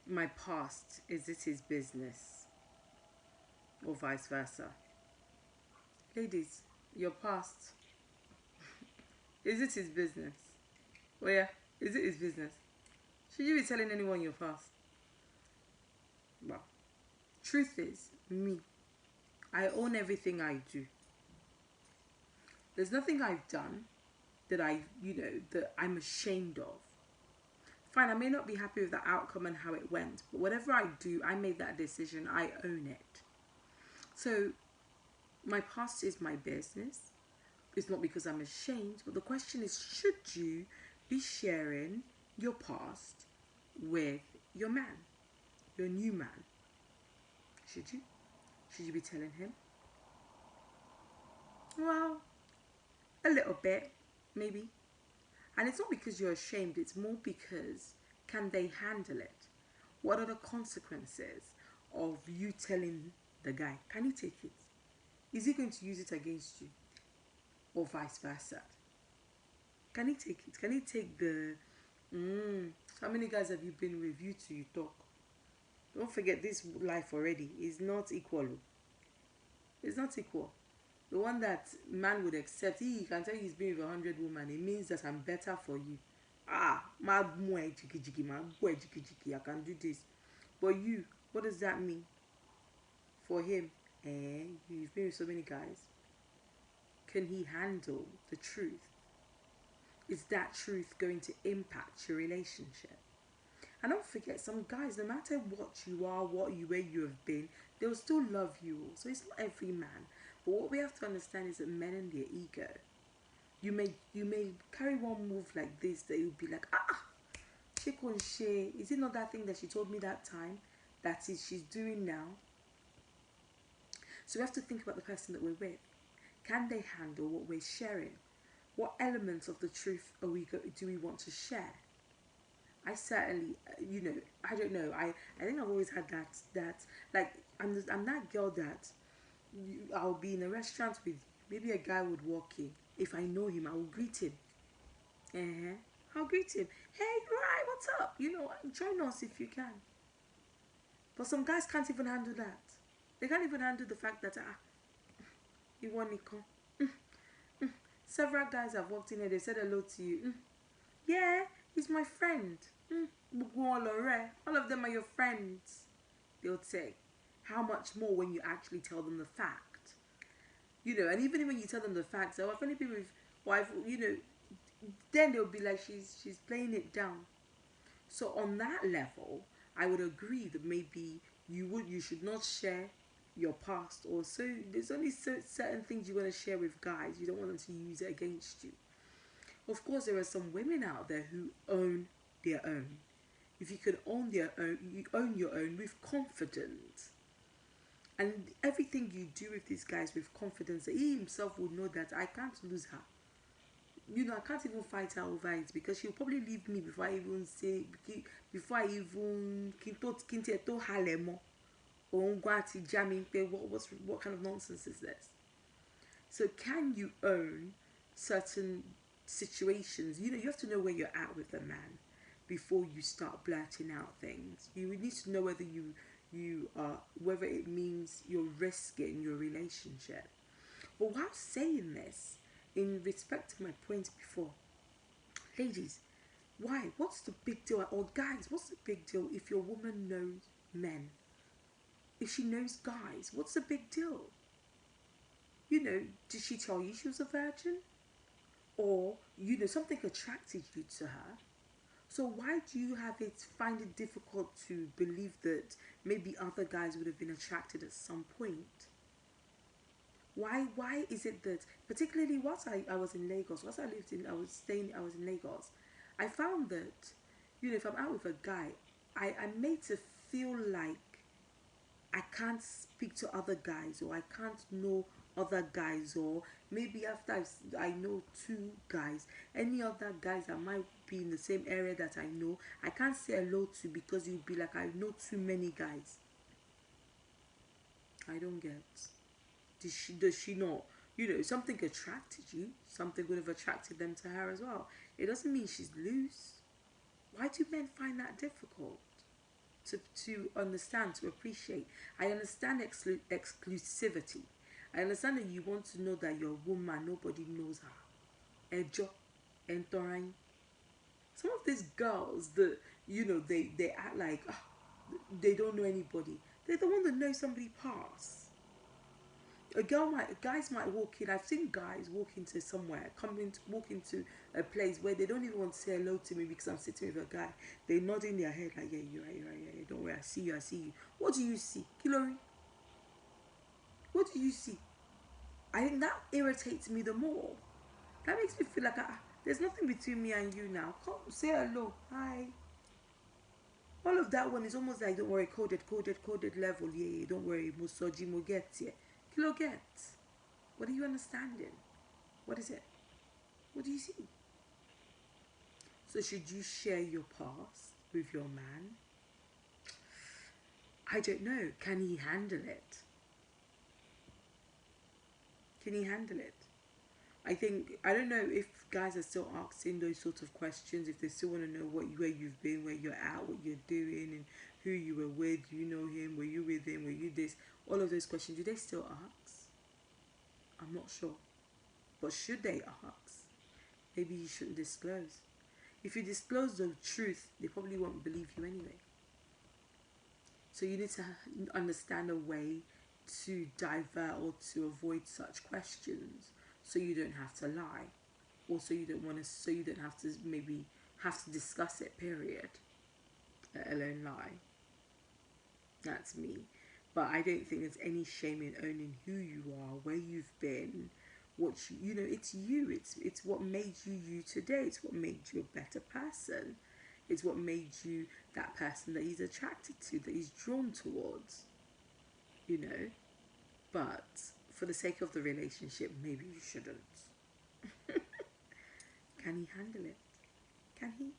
my past, is it his business? Or vice versa. Ladies, your past, is it his business? Oh yeah, is it his business? Should you be telling anyone your past? Well, truth is, me, I own everything I do. There's nothing I've done that that I'm ashamed of. Fine, I may not be happy with the outcome and how it went, but whatever I do, I made that decision. I own it. So my past is my business. It's not because I'm ashamed, but the question is, should you be sharing your past with your man, your new man? Should you? Should you be telling him? Well, a little bit, maybe. And it's not because you're ashamed, it's more because can they handle it? What are the consequences of you telling the guy? Can he take it? Is he going to use it against you? Or vice versa? Can he take it? Can he take the how many guys have you been with? You two, you talk. Don't forget this life already is not equal. It's not equal. The one that man would accept, he can tell you he's been with 100 women. It means that I'm better for you. My boy jiki jiki, my boy jiki jiki. I can do this. But you, what does that mean for him? You've been with so many guys. Can he handle the truth? Is that truth going to impact your relationship? And don't forget, some guys, no matter what you are, where you have been, they'll still love you. So it's not every man. But what we have to understand is that men and their ego. You may carry one move like this that you'll be like, is it not that thing that she told me that time? That is she's doing now. So we have to think about the person that we're with. Can they handle what we're sharing? What elements of the truth do we want to share? I certainly, I don't know. I think I've always had that like I'm that girl that I'll be in a restaurant with maybe a guy would walk in. If I know him, I will greet him. I'll greet him. Hey, you alright? What's up? Join us if you can. But some guys can't even handle that. They can't even handle the fact that you want to come. Several guys have walked in here. They said hello to you. Yeah, he's my friend. All of them are your friends. They'll say, how much more when you actually tell them the fact? And even when you tell them the facts, I've only been with wife, then they'll be like, she's playing it down. So on that level, I would agree that maybe you should not share your past, or so there's only certain things you want to share with guys. You don't want them to use it against you. Of course, there are some women out there who own their own. If you can own their own, you own your own with confidence. And everything you do with these guys with confidence, he himself would know that I can't lose her. I can't even fight her over it because she'll probably leave me before I even kinte to halemo. What kind of nonsense is this? So can you own certain situations? You have to know where you're at with the man before you start blurting out things. You need to know whether whether it means you're risking your relationship. But while saying this, in respect to my point before, ladies, why? What's the big deal? Or guys, what's the big deal if your woman knows men? If she knows guys, what's the big deal? Did she tell you she was a virgin? Or, something attracted you to her? So why do you find it difficult to believe that maybe other guys would have been attracted at some point? Why is it that, particularly whilst I was in Lagos, I was in Lagos, I found that, if I'm out with a guy, I'm made to feel like I can't speak to other guys, or I can't know other guys, or maybe after I know two guys, any other guys that might be in the same area that I know, I can't say hello to because you'll be like, I know too many guys. I don't get. Does she not? Something attracted you, something would have attracted them to her as well. It doesn't mean she's loose. Why do men find that difficult? to understand, to appreciate. I understand exclusivity. I understand that you want to know that your woman, nobody knows her. Ejo, entorain. Some of these girls, they act like they don't know anybody. They're the one that know somebody pass. Guys might walk in. I've seen guys walk into somewhere, walk into a place where they don't even want to say hello to me because I'm sitting with a guy. They nod in their head like, yeah, you're right, yeah, don't worry, I see you, I see you. What do you see, Kilori? What do you see? I think that irritates me the more. That makes me feel like there's nothing between me and you now. Come say hello, hi. All of that one is almost like, don't worry, coded level. Yeah, don't worry, Musoji mo get here. Kilo get. What are you understanding? What is it? What do you see? So should you share your past with your man? I don't know. Can he handle it? Can he handle it? I don't know if guys are still asking those sorts of questions, if they still want to know where you've been, where you're at, what you're doing, and who you were with. Do you know him? Were you with him? Were you this? All of those questions. Do they still ask? I'm not sure. But should they ask? Maybe you shouldn't disclose. If you disclose the truth, they probably won't believe you anyway. So you need to understand a way to divert or to avoid such questions, so you don't have to lie, or so you don't have to maybe have to discuss it. Period. Let alone lie. That's me. But I don't think there's any shame in owning who you are, where you've been, it's you. It's what made you today. It's what made you a better person. It's what made you that person that he's attracted to, that he's drawn towards. You know? But for the sake of the relationship, maybe you shouldn't. Can he handle it? Can he?